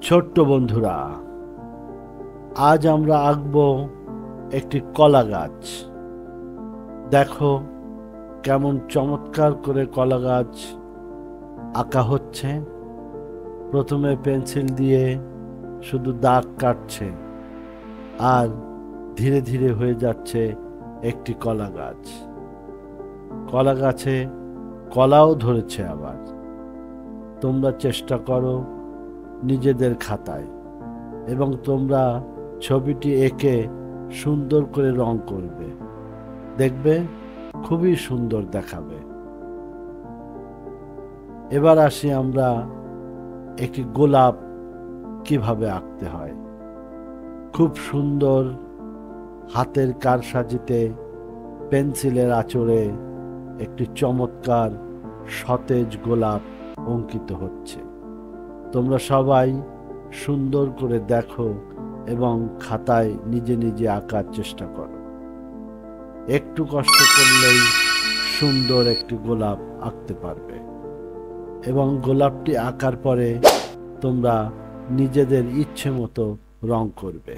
ছোট্ট বন্ধুরা, আজ আমরা আঁকব একটি কলা গাছ। দেখো কেমন চমৎকার করে কলা গাছ আঁকা হচ্ছে। প্রথমে পেন্সিল দিয়ে শুধু দাগ কাটছে আর ধীরে ধীরে হয়ে যাচ্ছে একটি কলা গাছ। কলা গাছে কলাও ধরেছে। আবার তোমরা চেষ্টা করো নিজেদের খাতায়, এবং তোমরা ছবিটি এঁকে সুন্দর করে রং করবে, দেখবে খুবই সুন্দর দেখাবে। এবার আসি আমরা একটি গোলাপ কিভাবে আঁকতে হয়। খুব সুন্দর হাতের কারসাজিতে পেন্সিলের আঁচড়ে একটি চমৎকার সতেজ গোলাপ অঙ্কিত হচ্ছে। তোমরা সবাই সুন্দর করে দেখো এবং খাতায় নিজে নিজে আঁকার চেষ্টা করো। একটু কষ্ট করলেই সুন্দর একটি গোলাপ আঁকতে পারবে, এবং গোলাপটি আঁকার পরে তোমরা নিজেদের ইচ্ছে মতো রং করবে।